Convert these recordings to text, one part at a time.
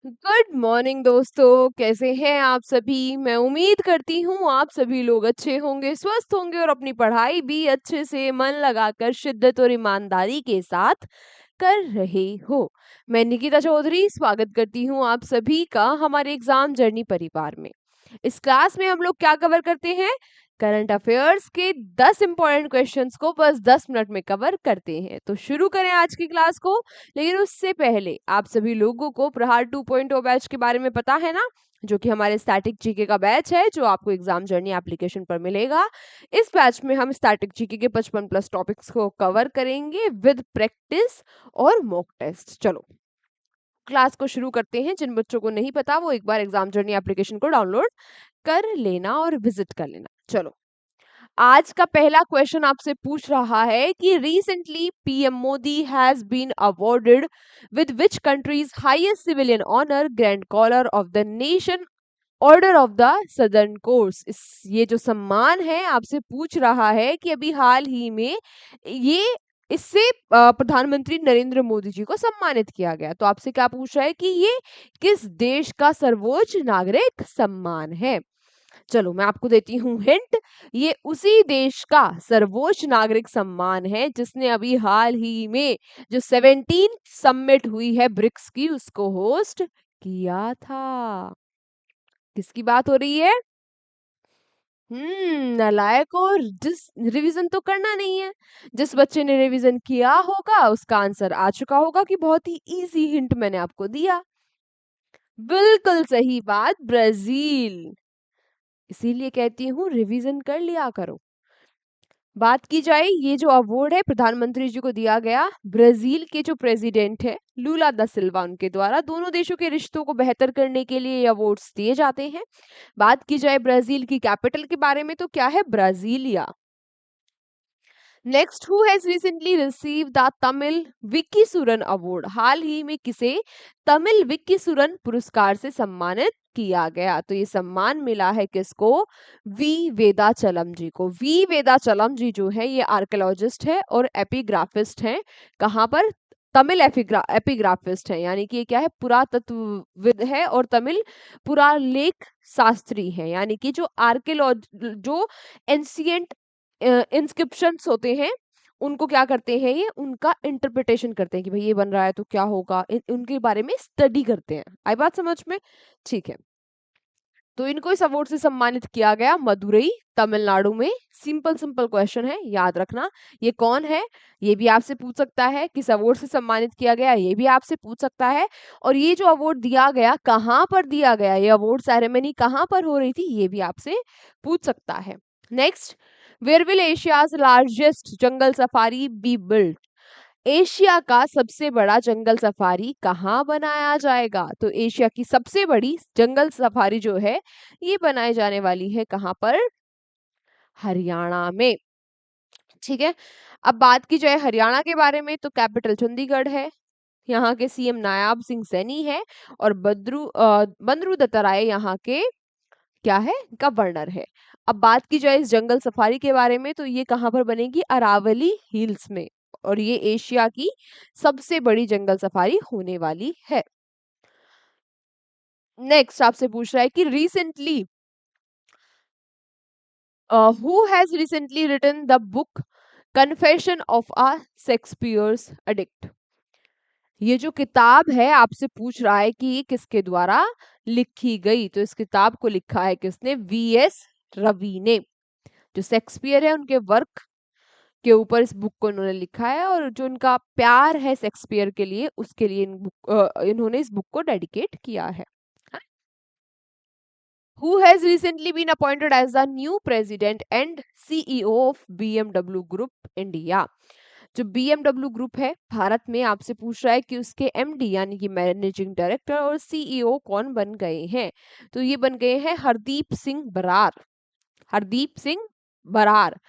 Good morning दोस्तों, कैसे हैं आप सभी। मैं उम्मीद करती हूँ आप सभी लोग अच्छे होंगे, स्वस्थ होंगे और अपनी पढ़ाई भी अच्छे से मन लगाकर शिद्दत और ईमानदारी के साथ कर रहे हो। मैं निकिता चौधरी स्वागत करती हूँ आप सभी का हमारे एग्जाम जर्नी परिवार में। इस क्लास में हम लोग क्या कवर करते हैं? करंट अफेयर्स के 10 इंपॉर्टेंट क्वेश्चंस को बस 10 मिनट में कवर करते हैं। तो शुरू करें आज की क्लास को। लेकिन उससे पहले आप सभी लोगों को प्रहार 2.0 बैच के बारे में पता है ना, जो कि हमारे स्टैटिक जीके का बैच है, जो आपको एग्जाम जर्नी एप्लीकेशन पर मिलेगा। इस बैच में हम स्टैटिक जीके के 55 प्लस टॉपिक्स को कवर करेंगे विद प्रैक्टिस और मॉक टेस्ट। चलो क्लास को शुरू करते हैं। जिन बच्चों को नहीं पता वो एक बार एग्जाम जर्नी एप्लीकेशन को डाउनलोड कर लेना और विजिट कर लेना। चलो, आज का पहला क्वेश्चन आपसे पूछ रहा है कि recently PM Modi has been awarded with which countries highest civilian honour grand collar of the nation order of the southern cross. इस ये जो सम्मान है आपसे पूछ रहा है कि अभी हाल ही में ये इससे प्रधानमंत्री नरेंद्र मोदी जी को सम्मानित किया गया। तो आपसे क्या पूछ रहा है कि ये किस देश का सर्वोच्च नागरिक सम्मान है। चलो मैं आपको देती हूँ हिंट। ये उसी देश का सर्वोच्च नागरिक सम्मान है जिसने अभी हाल ही में जो 17 समिट हुई है ब्रिक्स की, उसको होस्ट किया था। किसकी बात हो रही है? नालायक। और जिस रिवीजन तो करना नहीं है। जिस बच्चे ने रिवीजन किया होगा उसका आंसर आ चुका होगा कि बहुत ही इजी हिंट मैंने आपको दिया। बिल्कुल सही बात, ब्राजील। इसीलिए कहती हूँ रिवीजन कर लिया करो। बात की जाए, ये जो अवार्ड है प्रधानमंत्री जी को दिया गया ब्राजील के जो प्रेसिडेंट है लूला दा सिल्वा, उनके द्वारा दोनों देशों के रिश्तों को बेहतर करने के लिए ये अवार्ड्स दिए जाते हैं। बात की जाए ब्राजील की कैपिटल के बारे में तो क्या है? Brasilia. Next, who has recently receive the Tamil Vicky सुरन अवार्ड। हाल ही में किसे तमिल विक्की सुरन पुरस्कार से सम्मानित किया गया? तो ये सम्मान मिला है किसको? वी वेदाचलम जी को। वी वेदाचलम जी जो है ये आर्कियोलॉजिस्ट है और एपिग्राफिस्ट हैं। कहाँ पर? तमिल एपिग्राफिस्ट है, यानी कि ये क्या है? पुरातत्वविद है और तमिल पुरालेख शास्त्री है, यानी कि जो जो एंशियंट इंस्क्रिप्शंस होते हैं उनको क्या करते हैं, ये उनका इंटरप्रिटेशन करते हैं कि भाई ये बन रहा है तो क्या होगा, उनके बारे में स्टडी करते हैं। आई बात समझ में? ठीक है। तो इनको इस अवार्ड से सम्मानित किया गया मदुरई, तमिलनाडु में। सिंपल सिंपल क्वेश्चन है, याद रखना। ये कौन है ये भी आपसे पूछ सकता है। किस अवार्ड से सम्मानित किया गया ये भी आपसे पूछ सकता है। और ये जो अवार्ड दिया गया कहाँ पर दिया गया, ये अवार्ड सेरेमनी कहाँ पर हो रही थी, ये भी आपसे पूछ सकता है। Next, where will Asia's largest jungle safari be build. Asia का सबसे बड़ा जंगल सफारी कहाँ बनाया जाएगा? तो एशिया की सबसे बड़ी जंगल सफारी जो है ये बनाई जाने वाली है कहाँ पर? हरियाणा में। ठीक है। अब बात की जाए हरियाणा के बारे में तो कैपिटल चंडीगढ़ है। यहाँ के सीएम नायाब सिंह सैनी है और बंदरू दत्तात्रेय यहाँ के क्या है? गवर्नर है। अब बात की जाए इस जंगल सफारी के बारे में तो ये कहाँ पर बनेगी? अरावली हिल्स में। और ये एशिया की सबसे बड़ी जंगल सफारी होने वाली है। नेक्स्ट आपसे पूछ रहा है कि recently who has recently written the book confession of a Shakespeare's addict. ये जो किताब है आपसे पूछ रहा है कि ये किसके द्वारा लिखी गई। तो इस किताब को लिखा है किसने? वीएस रवि ने। जो शेक्सपियर है उनके वर्क के ऊपर इस बुक को इन्होंने लिखा है और जो इनका प्यार है शेक्सपियर के लिए उसके लिए इन्होंने इस बुक को डेडिकेट किया है। Who has recently been appointed as the new president and CEO of BMW Group India? जो BMW ग्रुप है भारत में, आपसे पूछ रहा है कि उसके एमडी यानी कि मैनेजिंग डायरेक्टर और सीईओ कौन बन गए हैं। तो ये बन गए हैं हरदीप सिंह बरार। हरदीप सिंह बरार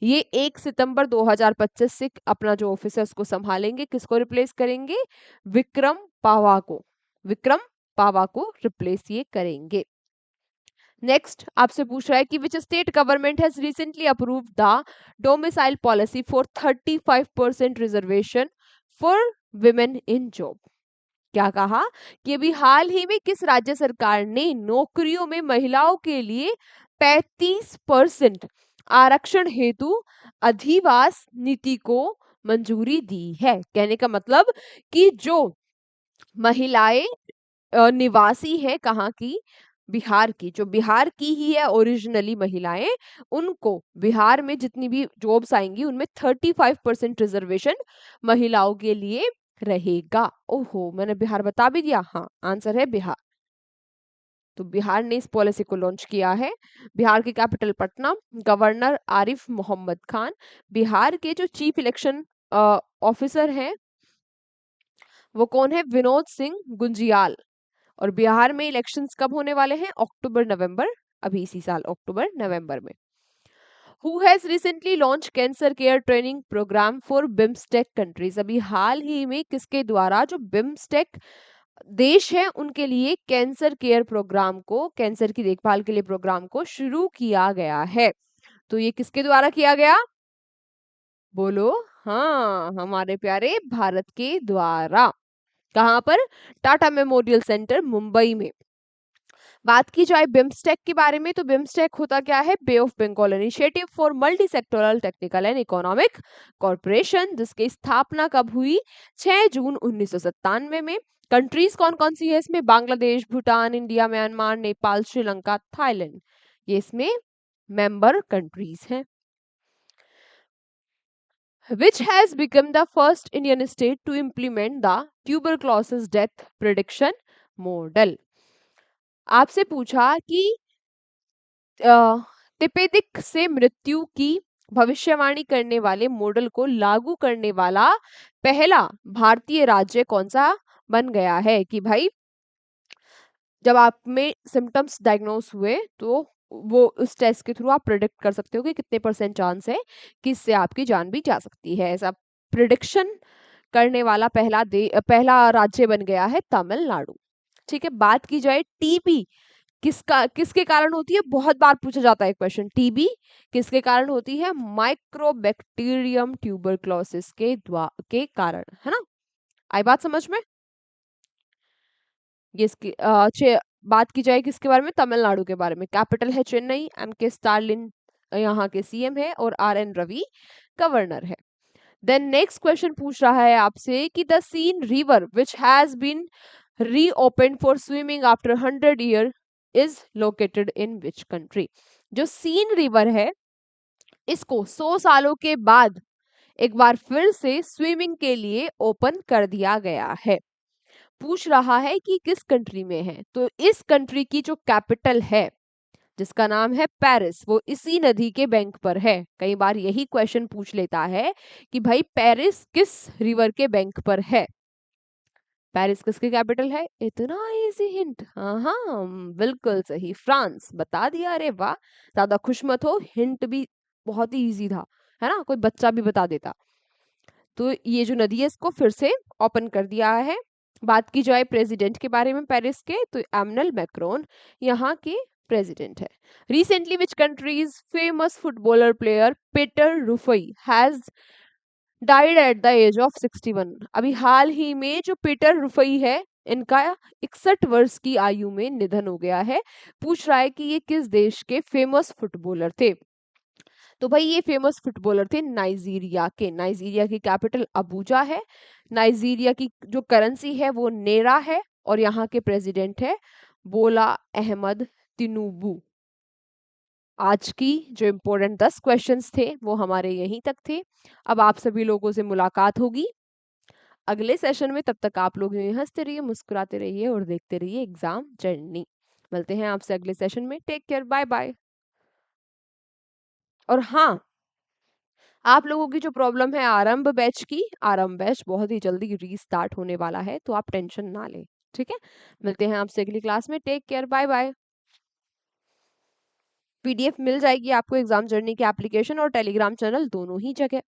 ये 1 सितंबर 2025 से अपना जो ऑफिस है उसको संभालेंगे। किसको रिप्लेस करेंगे? विक्रम पावा को। विक्रम पावा को रिप्लेस ये करेंगे। नेक्स्ट आपसे पूछ रहा है कि which state government has recently approved the domicile policy for 35% reservation for women in job. क्या कहा कि अभी हाल ही में किस राज्य सरकार ने नौकरियों में महिलाओं के लिए 35% आरक्षण हेतु अधिवास नीति को मंजूरी दी है। कहने का मतलब कि जो महिलाएं निवासी है कहाँ की, बिहार की, जो बिहार की ही है ओरिजिनली महिलाएं, उनको बिहार में जितनी भी जॉब्स आएंगी उनमें 35% रिजर्वेशन महिलाओं के लिए रहेगा। ओहो, मैंने बिहार बता भी दिया। हाँ, आंसर है बिहार। तो बिहार ने इस पॉलिसी को लॉन्च किया है। बिहार की कैपिटल पटना, गवर्नर आरिफ मोहम्मद खान, बिहार के जो चीफ इलेक्शन ऑफिसर हैं वो कौन है, विनोद सिंह गुंजियाल। और बिहार में इलेक्शंस कब होने वाले हैं, अक्टूबर नवंबर, अभी इसी साल अक्टूबर नवंबर में। Who has recently launch cancer care training programme for BIMSTEC countries, अभी हाल ही में किसके द्वारा जो बिम्स्टेक देश है उनके लिए कैंसर केयर प्रोग्राम को, कैंसर की देखभाल के लिए प्रोग्राम को शुरू किया गया है। तो ये किसके द्वारा किया गया, बोलो। हाँ, हमारे प्यारे भारत के द्वारा। कहां पर, टाटा मेमोरियल सेंटर मुंबई में। बात की जाए बिम्स्टेक के बारे में, तो बिम्स्टेक होता क्या है, bay of Bengal initiative for multi sectoral technical and economic corporation, जिसकी स्थापना कब हुई, 6 जून 1997 में। कंट्रीज कौन कौन सी है इसमें, Bangladesh, Bhutan, India, Myanmar, Nepal, Sri Lanka, Thailand, ये इसमें मेंबर कंट्रीज हैं। Which has become the first Indian state to implement the tuberculosis death prediction model? आपसे पूछा कि तिपेदिक से मृत्यु की भविष्यवाणी करने वाले मॉडल को लागू करने वाला पहला भारतीय राज्य कौन सा बन गया है, कि भाई जब आप में सिम्टम्स डायग्नोस हुए तो वो उस टेस्ट के थ्रू आप प्रिडिक्ट कर सकते हो कि कितने परसेंट चांस है कि इससे आपकी जान भी जा सकती है। ऐसा प्रिडिक्शन करने वाला पहला राज्य बन गया है तमिलनाडु। ठीक है, बात की जाए टीबी किसके कारण होती है, बहुत बार पूछा जाता है क्वेश्चन, टीबी किसके कारण होती है, माइक्रोबैक्टीरियम ट्यूबरक्लोसिस के कारण, है ना। आई बात समझ में। ये इसकी बात की जाए किसके बारे में, तमिलनाडु के बारे में। कैपिटल है चेन्नई, एम के स्टालिन यहाँ के सीएम है और आर एन रवि गवर्नर है। देन नेक्स्ट क्वेश्चन पूछ रहा है आपसे कि the Seine river which has been reopen for swimming after 100 year is located in which country. जो सीन रिवर है इसको 100 सालों के बाद एक बार फिर से स्विमिंग के लिए ओपन कर दिया गया है। पूछ रहा है कि किस कंट्री में है, तो इस कंट्री की जो कैपिटल है जिसका नाम है पेरिस, वो इसी नदी के बैंक पर है। कई बार यही क्वेश्चन पूछ लेता है कि भाई पेरिस किस रिवर के बैंक पर है। पेरिस किसकी कैपिटल है, इतना इजी हिंट, हाँ हाँ बिल्कुल सही, फ्रांस, बता दिया। अरे वाह, ज्यादा खुश मत हो, हिंट भी बहुत ही इजी था, है ना, कोई बच्चा भी बता देता। तो ये जो नदी है इसको फिर से ओपन कर दिया है। बात की जाए प्रेसिडेंट के बारे में पेरिस के, तो एमनल मैक्रोन यहाँ के प्रेसिडेंट है। Recently which countries famous footballer player Peter Rufai has died at the age of 61, अभी हाल ही में जो पीटर रुफई है इनका 61 वर्ष की आयु में निधन हो गया है। पूछ रहा है कि ये किस देश के फेमस फुटबॉलर थे, तो भाई ये फेमस फुटबॉलर थे नाइजीरिया के। नाइजीरिया की कैपिटल अबूजा है। नाइजीरिया की जो करेंसी है वो नेरा है और यहाँ के प्रेसिडेंट है बोला अहमद तिनुबू। आज की जो इम्पोर्टेंट 10 क्वेश्चंस थे वो हमारे यहीं तक थे। अब आप सभी लोगों से मुलाकात होगी अगले सेशन में, तब तक आप लोग यूं हंसते रहिए, मुस्कुराते रहिए और देखते रहिए एग्जाम जर्नी। मिलते हैं आपसे अगले सेशन में, टेक केयर, बाय बाय। और हाँ, आप लोगों की जो प्रॉब्लम है आरंभ बैच की, आरंभ बैच बहुत ही जल्दी रीस्टार्ट होने वाला है, तो आप टेंशन ना लें। ठीक है, मिलते हैं आपसे अगली क्लास में, take care, bye bye. PDF मिल जाएगी आपको एग्जाम जर्नी के एप्लीकेशन और टेलीग्राम चैनल दोनों ही जगह।